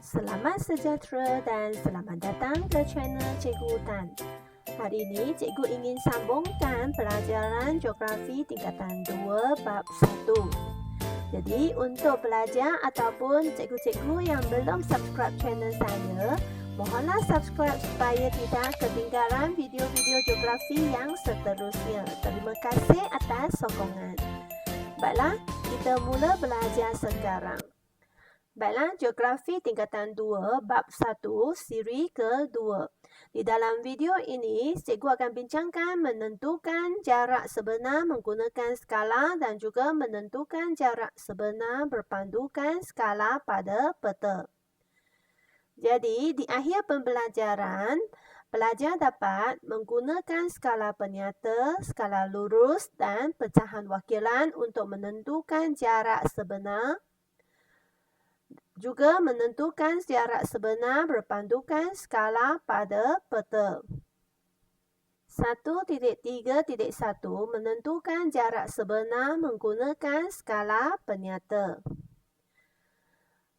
Selamat sejahtera dan selamat datang ke channel Cikgu Tan. Hari ini Cikgu ingin sambungkan pelajaran Geografi tingkatan 2 bab 1. Jadi untuk pelajar ataupun cikgu-cikgu yang belum subscribe channel saya, mohonlah subscribe supaya tidak ketinggalan video-video geografi yang seterusnya. Terima kasih atas sokongan. Baiklah, kita mula belajar sekarang. Baiklah, Geografi tingkatan 2 bab 1 siri ke-2. Di dalam video ini, cikgu akan bincangkan menentukan jarak sebenar menggunakan skala dan juga menentukan jarak sebenar berpandukan skala pada peta. Jadi, di akhir pembelajaran, pelajar dapat menggunakan skala penyata, skala lurus dan pecahan wakilan untuk menentukan jarak sebenar, juga menentukan jarak sebenar berpandukan skala pada peta. 1.3.1 menentukan jarak sebenar menggunakan skala penyata.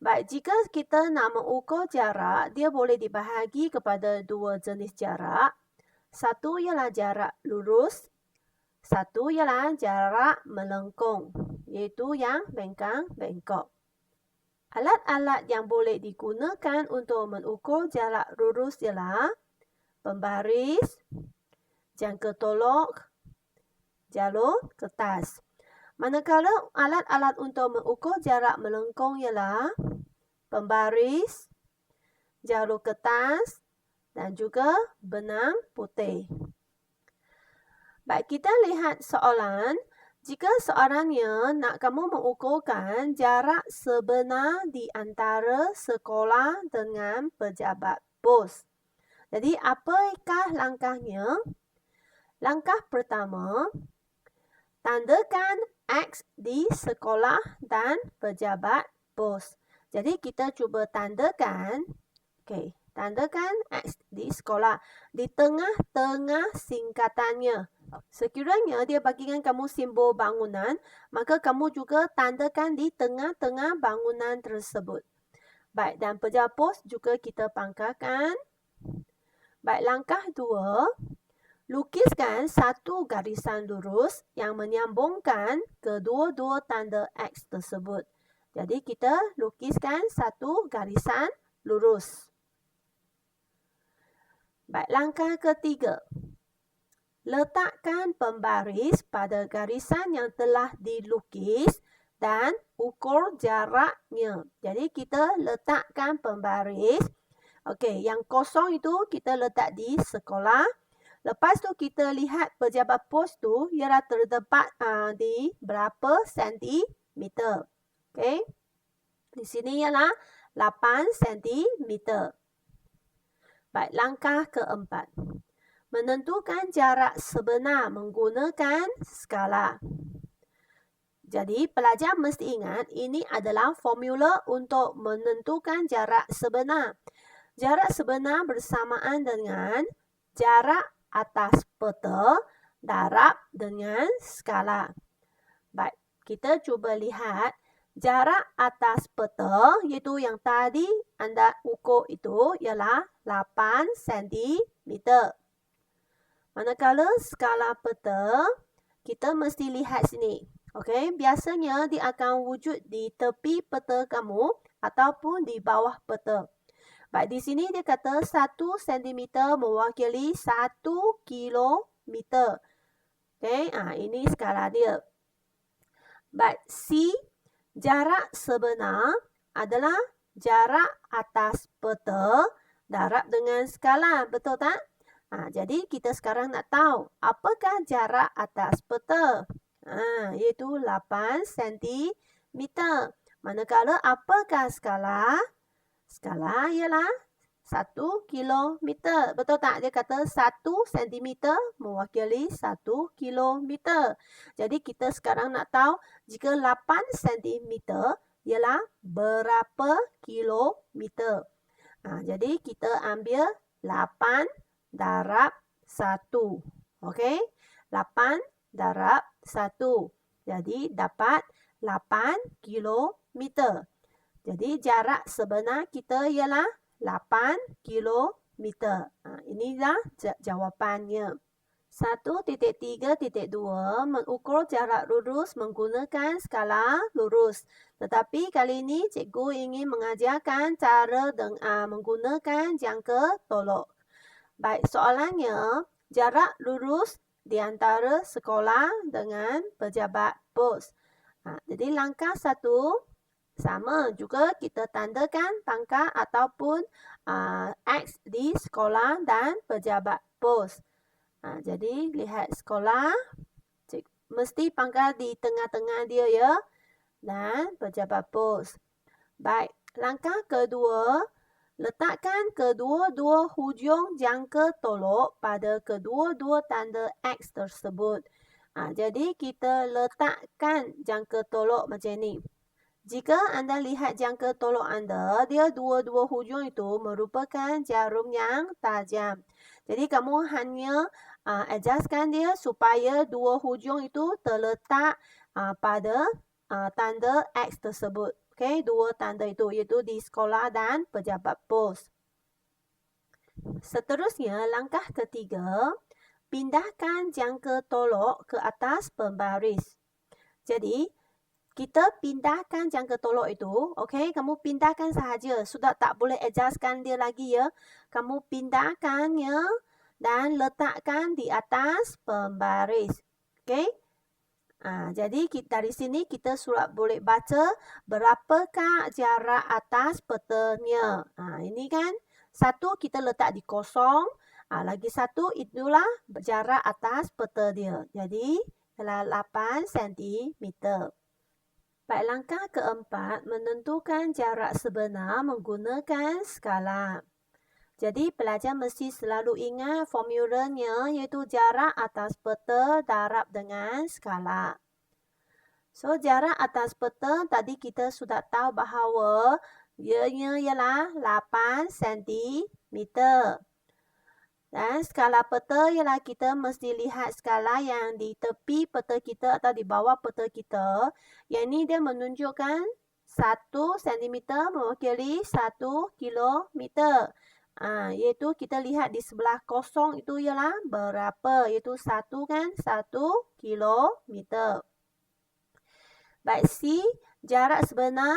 Baik, jika kita nak mengukur jarak, dia boleh dibahagi kepada dua jenis jarak. Satu ialah jarak lurus, satu ialah jarak melengkung, iaitu yang bengkang-bengkok. Alat-alat yang boleh digunakan untuk mengukur jarak lurus ialah pembaris, jangka tolok, jalur kertas. Manakala alat-alat untuk mengukur jarak melengkung ialah pembaris, jalur kertas dan juga benang putih. Baik, kita lihat soalan. Jika soalannya nak kamu mengukurkan jarak sebenar di antara sekolah dengan pejabat pos. Jadi, apakah langkahnya? Langkah pertama, tandakan X di sekolah dan pejabat pos. Jadi, kita cuba tandakan. Okey, tandakan X di sekolah. Di tengah-tengah singkatannya. Sekiranya dia bagikan kamu simbol bangunan, maka kamu juga tandakan di tengah-tengah bangunan tersebut. Baik, dan pejabat pos juga kita pangkalkan. Baik, langkah 2, lukiskan satu garisan lurus yang menyambungkan kedua-dua tanda X tersebut. Jadi, kita lukiskan satu garisan lurus. Baik, langkah ketiga. Letakkan pembaris pada garisan yang telah dilukis dan ukur jaraknya. Jadi, kita letakkan pembaris. Okey, yang kosong itu kita letak di sekolah. Lepas tu kita lihat pejabat pos tu ialah terdapat di berapa sentimeter. Okey. Di sini ialah 8 sentimeter. Baik, langkah keempat. Menentukan jarak sebenar menggunakan skala. Jadi, pelajar mesti ingat ini adalah formula untuk menentukan jarak sebenar. Jarak sebenar bersamaan dengan jarak atas peta darab dengan skala. Baik, kita cuba lihat jarak atas peta, iaitu yang tadi anda ukur itu ialah 8 sentimeter. Manakala skala peta, kita mesti lihat sini. Okey, biasanya dia akan wujud di tepi peta kamu ataupun di bawah peta. Baik, di sini dia kata 1 cm mewakili 1 kilometer. Okey, ini skala dia. Baik, C, jarak sebenar adalah jarak atas peta darab dengan skala. Betul tak? Jadi, kita sekarang nak tahu apakah jarak atas peta. Iaitu 8 cm. Manakala apakah skala? Skala ialah 1 kilometer. Betul tak? Dia kata 1 cm mewakili 1 kilometer. Jadi, kita sekarang nak tahu jika 8 cm ialah berapa kilometer. Jadi, kita ambil 8 darab 1. Okey? 8 darab 1. Jadi, dapat 8 kilometer. Jadi jarak sebenar kita ialah 8 kilometer. Inilah jawapannya. 1.3.2 mengukur jarak lurus menggunakan skala lurus. Tetapi kali ini cikgu ingin mengajarkan cara menggunakan jangka tolok. Baik, soalannya, jarak lurus di antara sekolah dengan pejabat pos. Jadi langkah 1, sama juga kita tandakan pangkat ataupun X di sekolah dan pejabat pos. Jadi lihat sekolah, mesti pangkat di tengah-tengah dia ya. Dan pejabat pos. Baik, langkah kedua, letakkan kedua-dua hujung jangka tolok pada kedua-dua tanda X tersebut. Jadi kita letakkan jangka tolok macam ni. Jika anda lihat jangka tolok anda, dia dua-dua hujung itu merupakan jarum yang tajam. Jadi kamu hanya adjustkan dia supaya dua hujung itu terletak pada tanda X tersebut. Okay, dua tanda itu iaitu di sekolah dan pejabat pos. Seterusnya, langkah ketiga, pindahkan jangka tolok ke atas pembaris. Jadi, kita pindahkan jangka tolok itu, okey, kamu pindahkan sahaja. Sudah tak boleh adjustkan dia lagi ya. Kamu pindahkannya dan letakkan di atas pembaris. Okey. Jadi dari sini kita sudah boleh baca berapakah jarak atas petanya. Ini kan satu kita letak di kosong. Lagi satu itulah jarak atas peta dia. Jadi ialah 8 cm. Baik, langkah keempat, menentukan jarak sebenar menggunakan skala. Jadi, pelajar mesti selalu ingat formulanya iaitu jarak atas peta darab dengan skala. So, jarak atas peta tadi kita sudah tahu bahawa ianya ialah 8 cm. Dan skala peta ialah kita mesti lihat skala yang di tepi peta kita atau di bawah peta kita. Yang ini dia menunjukkan 1 cm mewakili 1 kilometer. Iaitu kita lihat di sebelah kosong itu ialah berapa? Iaitu 1 kan? 1 kilometer. Baik, C, jarak sebenar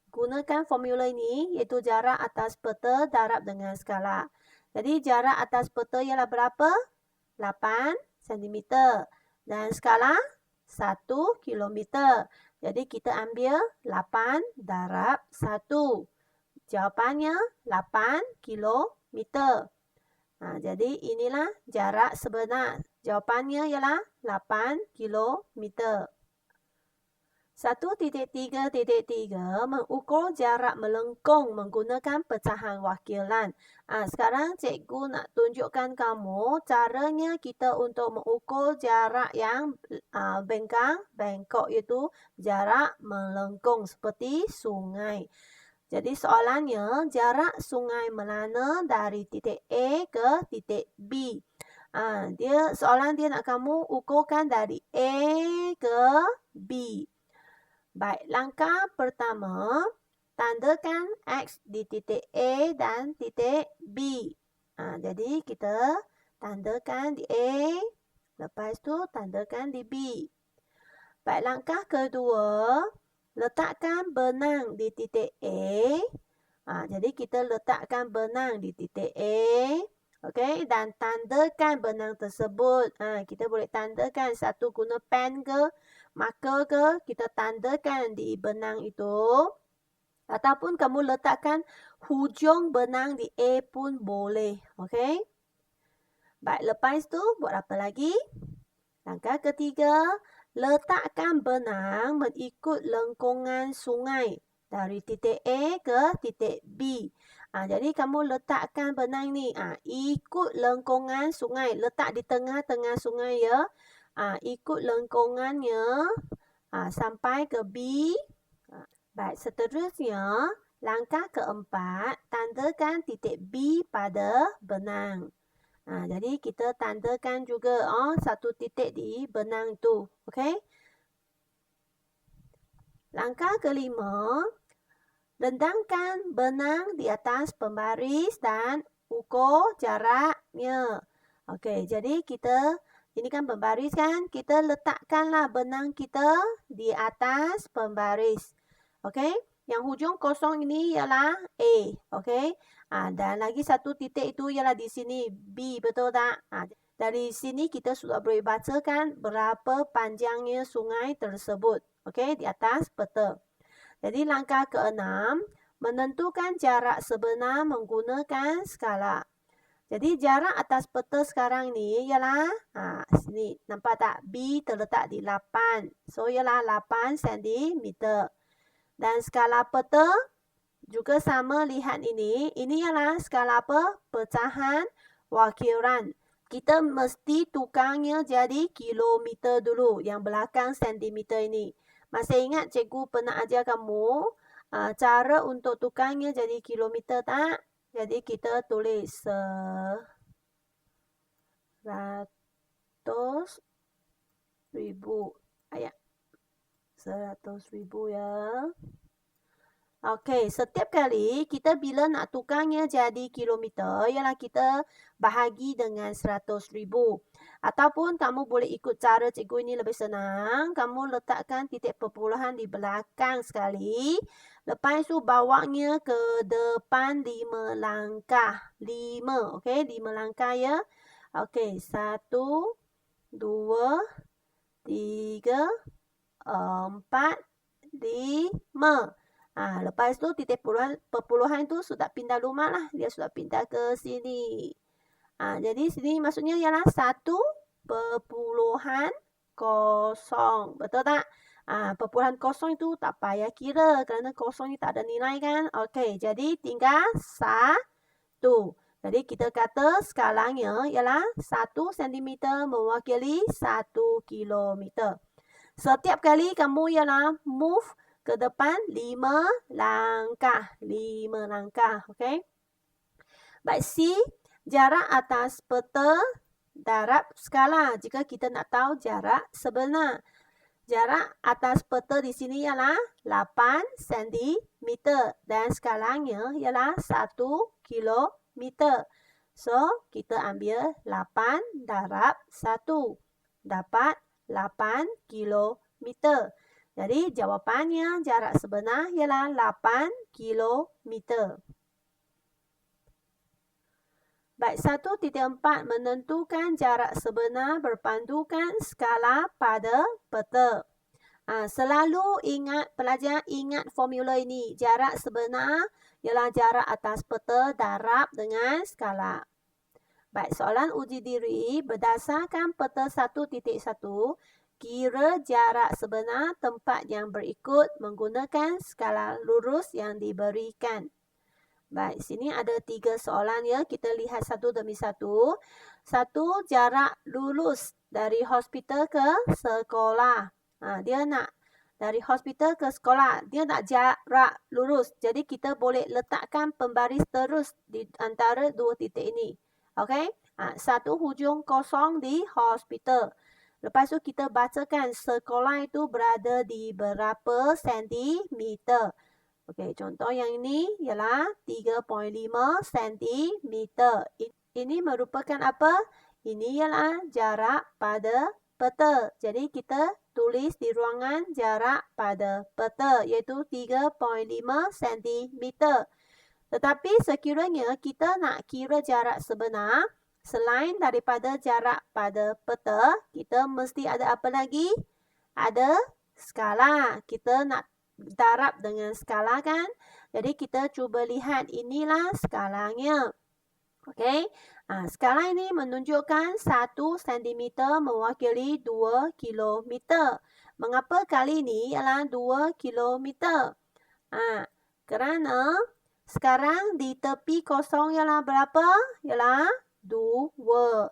gunakan formula ini iaitu jarak atas peta darab dengan skala. Jadi jarak atas peta ialah berapa? 8 cm. Dan skala 1 km. Jadi kita ambil 8 darab 1. Jawapannya 8 km. Jadi inilah jarak sebenar. Jawapannya ialah 8 km. 1.3.3 mengukur jarak melengkung menggunakan pecahan wakilan. Sekarang cikgu nak tunjukkan kamu caranya kita untuk mengukur jarak yang bengkok iaitu jarak melengkung seperti sungai. Jadi soalannya, jarak sungai Melana dari titik A ke titik B. Soalan dia nak kamu ukurkan dari A ke B. Baik, langkah pertama, tandakan X di titik A dan titik B. Jadi kita tandakan di A, lepas tu tandakan di B. Baik, langkah kedua, letakkan benang di titik A. Jadi kita letakkan benang di titik A. Okey, dan tandakan benang tersebut. Kita boleh tandakan satu guna pen ke, marker ke, kita tandakan di benang itu. Ataupun kamu letakkan hujung benang di A pun boleh. Okey. Baik, lepas tu buat apa lagi? Langkah ketiga, letakkan benang mengikut lengkungan sungai dari titik A ke titik B. Jadi kamu letakkan benang ni ikut lengkungan sungai, letak di tengah-tengah sungai ya. Ikut lengkungannya sampai ke B. Baik, seterusnya langkah keempat, tandakan titik B pada benang. Jadi kita tandakan juga satu titik di benang itu. Okey. Langkah kelima, Rendangkan benang di atas pembaris dan ukur jaraknya. Okey, jadi ini kan pembaris kan, kita letakkanlah benang kita di atas pembaris. Okey, yang hujung kosong ini ialah A. Okey, dan lagi satu titik itu ialah di sini B, betul tak? Dari sini kita sudah boleh bacakan berapa panjangnya sungai tersebut. Okey, di atas peta. Jadi langkah ke-6, menentukan jarak sebenar menggunakan skala. Jadi jarak atas peta sekarang ni ialah, sini nampak tak? B terletak di 8. So ialah 8 cm. Dan skala peta juga sama, lihat ini. Ini ialah skala apa? Pecahan wakiran. Kita mesti tukarnya jadi kilometer dulu. Yang belakang sentimeter ini. Masih ingat cikgu pernah ajar kamu cara untuk tukarnya jadi kilometer tak? Jadi kita tulis 100,000. 100,000 ya. Okey, setiap kali kita bila nak tukarnya jadi kilometer, ialah kita bahagi dengan 100,000. Ataupun kamu boleh ikut cara cikgu ini lebih senang. Kamu letakkan titik perpuluhan di belakang sekali. Lepas tu bawanya ke depan 5 langkah. 5, okey, 5 langkah ya. Okey, 1, 2, 3, 4, 5. Lepas tu titik perpuluhan tu sudah pindah rumah lah. Dia sudah pindah ke sini. Jadi sini maksudnya ialah 1.0. Betul tak? Perpuluhan kosong itu tak payah kira. Kerana kosong ni tak ada nilai kan. Okey, jadi tinggal 1. Jadi kita kata skalanya ialah 1 cm mewakili 1 kilometer. Setiap kali kamu ialah move ke depan 5 langkah. 5 langkah. Okey. Baik, C. Jarak atas peta darab skala. Jika kita nak tahu jarak sebenar. Jarak atas peta di sini ialah 8 cm. Dan skalanya ialah 1 kilometer. So, kita ambil 8 darab 1. Dapat 8 kilometer. Jadi jawapannya jarak sebenar ialah 8 kilometer. Baik, 1.4 menentukan jarak sebenar berpandukan skala pada peta. Selalu ingat, pelajar ingat formula ini. Jarak sebenar ialah jarak atas peta darab dengan skala. Baik, soalan uji diri berdasarkan peta 1.1. Kira jarak sebenar tempat yang berikut menggunakan skala lurus yang diberikan. Baik, sini ada 3 soalan ya. Kita lihat satu demi satu. 1, jarak lulus dari hospital ke sekolah. Dia nak dari hospital ke sekolah. Dia nak jarak lurus. Jadi kita boleh letakkan pembaris terus di antara dua titik ini. Okey? 1 hujung kosong di hospital. Lepas tu kita bacakan sekolah itu berada di berapa sentimeter. Okey, contoh yang ini ialah 3.5 sentimeter. Ini merupakan apa? Ini ialah jarak pada peta. Jadi kita tulis di ruangan jarak pada peta iaitu 3.5 sentimeter. Tetapi sekiranya kita nak kira jarak sebenar, selain daripada jarak pada peta, kita mesti ada apa lagi? Ada skala. Kita nak darab dengan skala kan? Jadi kita cuba lihat, inilah skalanya. Okey. Skala ini menunjukkan 1 cm mewakili 2 kilometer. Mengapa kali ini ialah 2 kilometer? Kerana sekarang di tepi kosong ialah berapa? Ialah 2.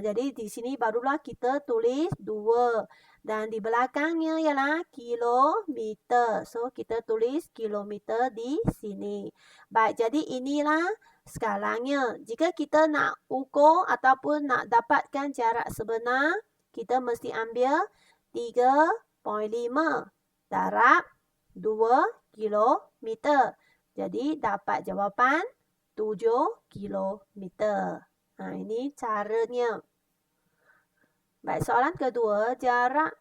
Jadi di sini barulah kita tulis 2. Dan di belakangnya ialah kilometer. So, kita tulis kilometer di sini. Baik, jadi inilah skalanya. Jika kita nak ukur ataupun nak dapatkan jarak sebenar, kita mesti ambil 3.5 darab 2 kilometer. Jadi dapat jawapan 7 kilometer. Ini caranya. Baik, soalan kedua, jarak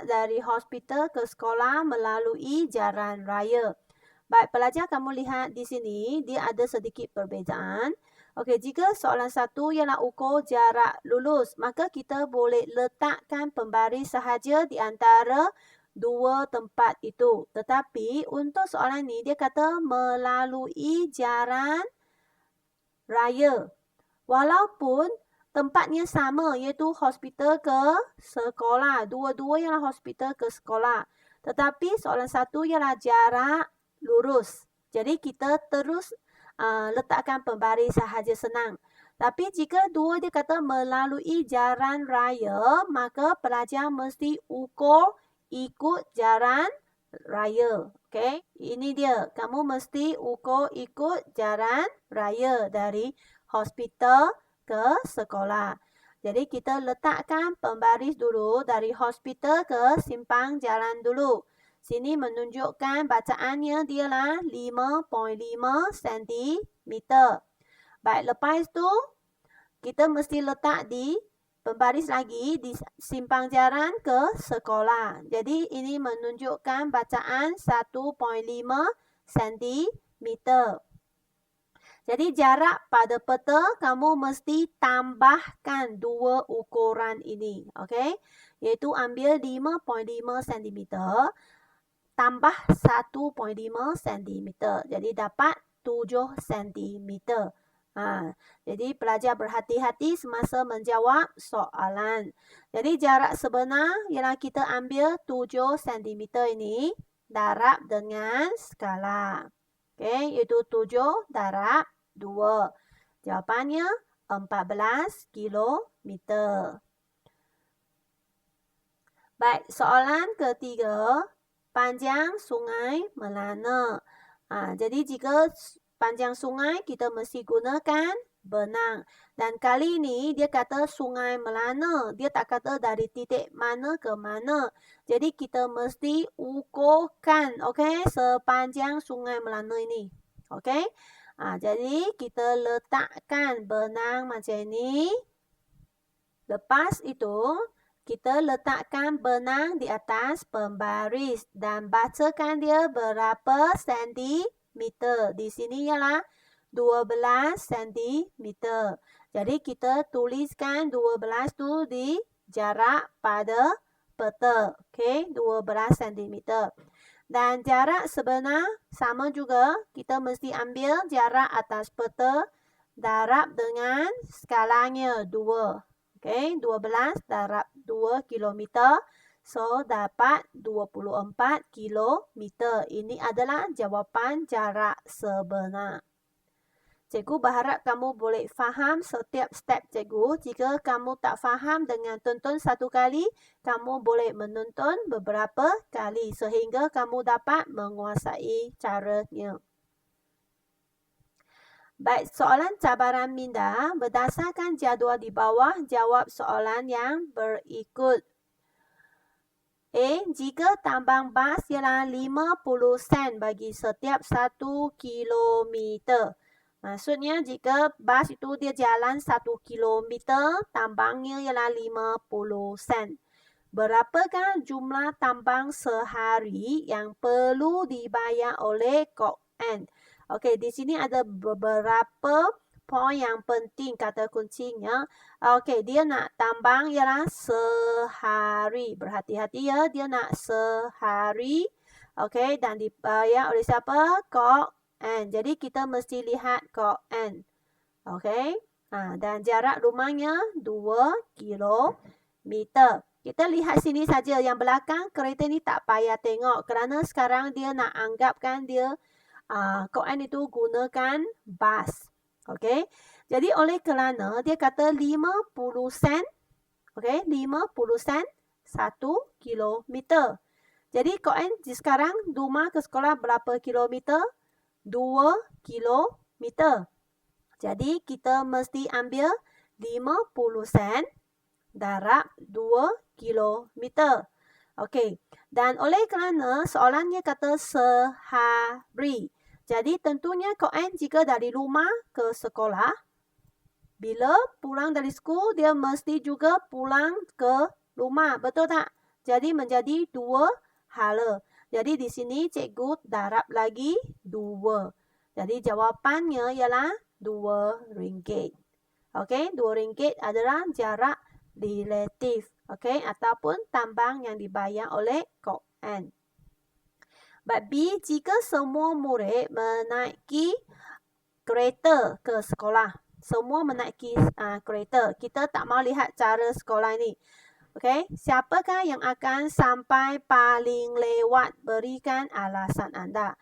dari hospital ke sekolah melalui jalan raya. Baik, pelajar kamu lihat di sini, dia ada sedikit perbezaan. Okey, jika soalan satu ialah ukur jarak lulus, maka kita boleh letakkan pembaris sahaja di antara dua tempat itu. Tetapi untuk soalan ni, dia kata melalui jalan raya. Walaupun tempatnya sama, iaitu hospital ke sekolah. Dua-dua ialah hospital ke sekolah. Tetapi soalan satu ialah jarak lurus. Jadi kita terus letakkan pembaris sahaja senang. Tapi jika dua dia kata melalui jalan raya, maka pelajar mesti ukur ikut jalan raya. Okey, ini dia. Kamu mesti ukur ikut jalan raya dari hospital ke sekolah. Jadi kita letakkan pembaris dulu dari hospital ke simpang jalan dulu. Sini menunjukkan bacaannya dialah 5.5 cm. Baik, lepas tu kita mesti letak di pembaris lagi di simpang jalan ke sekolah. Jadi ini menunjukkan bacaan 1.5 cm. Jadi jarak pada peta kamu mesti tambahkan dua ukuran ini. Okey? Iaitu ambil 5.5 cm tambah 1.5 cm. Jadi dapat 7 cm. Jadi pelajar berhati-hati semasa menjawab soalan. Jadi jarak sebenar ialah kita ambil 7 cm ini darab dengan skala. Okey, iaitu 7 darab 2. Jawapannya 14 kilometer. Baik, soalan ketiga. Panjang sungai Melana. Jadi jika panjang sungai kita mesti gunakan benang. Dan kali ini dia kata sungai Melana. Dia tak kata dari titik mana ke mana. Jadi kita mesti ukurkan, okey, sepanjang sungai Melana ini. Okey. Jadi kita letakkan benang macam ini. Lepas itu kita letakkan benang di atas pembaris dan bacakan dia berapa sentimeter. Di sini ialah 12 cm. Jadi kita tuliskan 12 tu di jarak pada peta. Okey, 12 cm. Dan jarak sebenar sama juga. Kita mesti ambil jarak atas peta darab dengan skalanya 2. Okey, 12 darab 2 kilometer. So, dapat 24 kilometer. Ini adalah jawapan jarak sebenar. Cikgu berharap kamu boleh faham setiap step cikgu. Jika kamu tak faham dengan tonton satu kali, kamu boleh menonton beberapa kali sehingga kamu dapat menguasai caranya. Baik, soalan cabaran minda. Berdasarkan jadual di bawah, jawab soalan yang berikut. A. Jika tambang bas ialah 50 sen bagi setiap 1 kilometer. Maksudnya jika bas itu dia jalan 1 kilometer, tambangnya ialah 50 sen. Berapakah jumlah tambang sehari yang perlu dibayar oleh Kok N? Okey, di sini ada beberapa poin yang penting kata kuncinya. Okey, dia nak tambang ialah sehari. Berhati-hati ya, dia nak sehari. Okey, dan dibayar oleh siapa? Kok N. Jadi kita mesti lihat Kok N. Okey. Dan jarak rumahnya 2 kilometer. Kita lihat sini saja. Yang belakang kereta ni tak payah tengok kerana sekarang dia nak anggapkan dia Kok N itu gunakan bas. Okey. Jadi oleh kerana dia kata 50 sen. Okey, 50 sen 1 kilometer. Jadi Kok N sekarang rumah ke sekolah berapa kilometer? 2 kilometer. Jadi kita mesti ambil 50 sen darab 2 kilometer. Okey. Dan oleh kerana soalannya kata sehari. Jadi tentunya Koen jika dari rumah ke sekolah, bila pulang dari sekolah dia mesti juga pulang ke rumah. Betul tak? Jadi menjadi 2 hala. Jadi di sini cikgu darab lagi 2. Jadi jawapannya ialah RM2. Okey, RM2 adalah jarak relatif. Okey, ataupun tambang yang dibayar oleh Koen. Bab B, jika semua murid menaiki kereta ke sekolah. Semua menaiki kereta. Kita tak mau lihat cara sekolah ini. Okey, siapakah yang akan sampai paling lewat? Berikan alasan anda.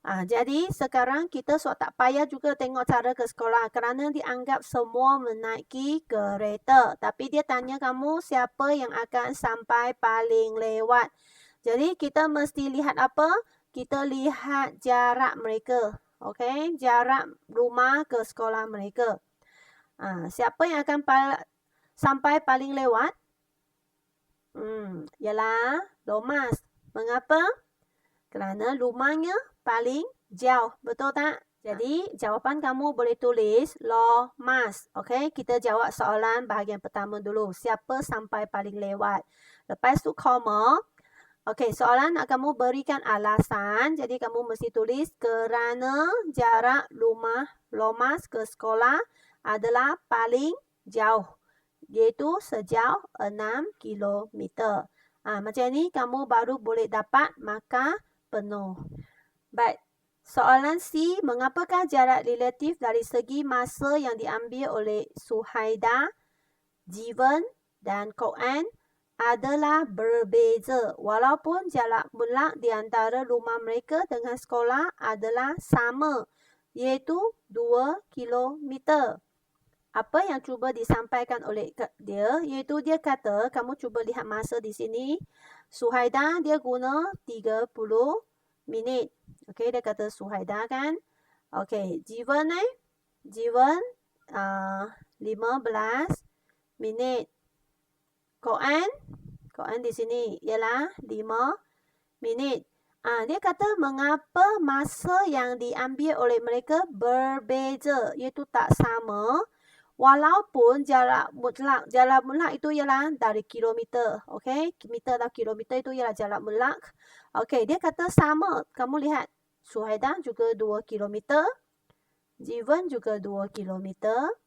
Jadi sekarang kita tak payah juga tengok cara ke sekolah kerana dianggap semua menaiki kereta. Tapi dia tanya kamu siapa yang akan sampai paling lewat. Jadi kita mesti lihat apa? Kita lihat jarak mereka. Okey, jarak rumah ke sekolah mereka. Siapa yang akan sampai paling lewat? Ialah Lomas. Mengapa? Kerana rumahnya paling jauh. Betul tak? Jadi, jawapan kamu boleh tulis Lomas. Okey, kita jawab soalan bahagian pertama dulu. Siapa sampai paling lewat? Lepas tu, koma. Okey, soalan kamu berikan alasan. Jadi, kamu mesti tulis kerana jarak rumah Lomas ke sekolah adalah paling jauh. Iaitu sejauh 6 kilometer. Macam ni, kamu baru boleh dapat markah penuh. Baik, soalan C, mengapakah jarak relatif dari segi masa yang diambil oleh Suhaida, Jivan dan Koen adalah berbeza walaupun jarak mutlak di antara rumah mereka dengan sekolah adalah sama, iaitu 2 kilometer. Apa yang cuba disampaikan oleh dia, iaitu dia kata, kamu cuba lihat masa di sini. Suhaida dia guna 30 minit. Okey, dia kata Suhaida kan. Okey, Jivan Jivan 15 minit. Koen di sini ialah 5 minit. Dia kata mengapa masa yang diambil oleh mereka berbeza, iaitu tak sama. Walaupun jarak mutlak itu ialah dari kilometer. Okey, meter atau kilometer itu ialah jarak mutlak. Okey, dia kata sama. Kamu lihat, Suhaida juga 2 kilometer. Jivan juga 2 kilometer.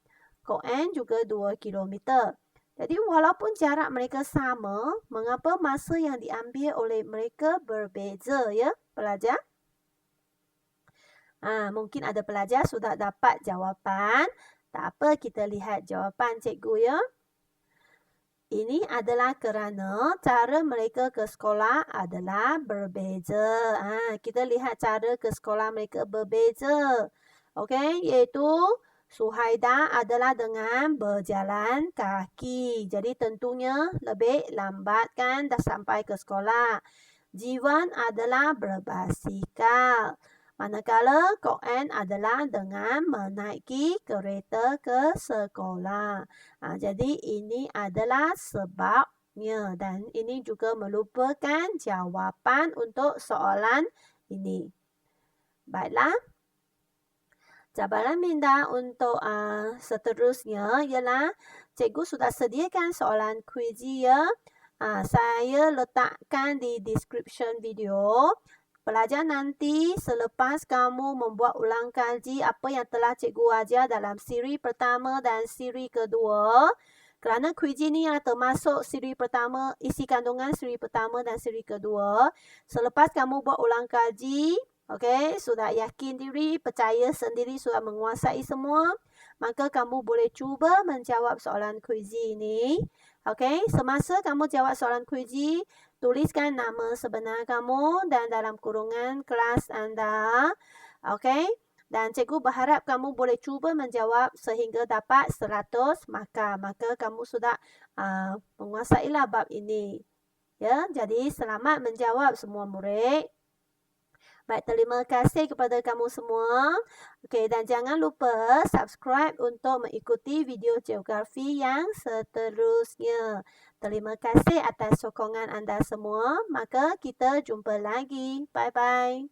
Koen juga 2 kilometer. Jadi walaupun jarak mereka sama, mengapa masa yang diambil oleh mereka berbeza ya, pelajar? Mungkin ada pelajar sudah dapat jawapan. Tak apa, kita lihat jawapan cikgu ya. Ini adalah kerana cara mereka ke sekolah adalah berbeza. Kita lihat cara ke sekolah mereka berbeza. Okey, iaitu Suhaida adalah dengan berjalan kaki. Jadi tentunya lebih lambat kan dah sampai ke sekolah. Jivan adalah berbasikal. Manakala Koen adalah dengan menaiki kereta ke sekolah. Jadi ini adalah sebabnya dan ini juga merupakan jawapan untuk soalan ini. Baiklah. Cabaran minda untuk seterusnya ialah cikgu sudah sediakan soalan kuis ya. Saya letakkan di description video. Pelajar nanti selepas kamu membuat ulang kaji apa yang telah cikgu ajar dalam siri pertama dan siri kedua. Kerana kuis ini yang termasuk siri pertama, isi kandungan siri pertama dan siri kedua. Selepas kamu buat ulang kaji, okey, sudah yakin diri, percaya sendiri, sudah menguasai semua, maka kamu boleh cuba menjawab soalan kuis ini. Okey, semasa kamu jawab soalan kuis, tuliskan nama sebenar kamu dan dalam kurungan kelas anda. Okey, dan cikgu berharap kamu boleh cuba menjawab sehingga dapat 100 markah. Maka kamu sudah menguasailah bab ini. Ya, jadi selamat menjawab semua murid. Baik, terima kasih kepada kamu semua. Okey, dan jangan lupa subscribe untuk mengikuti video geografi yang seterusnya. Terima kasih atas sokongan anda semua. Maka kita jumpa lagi. Bye-bye.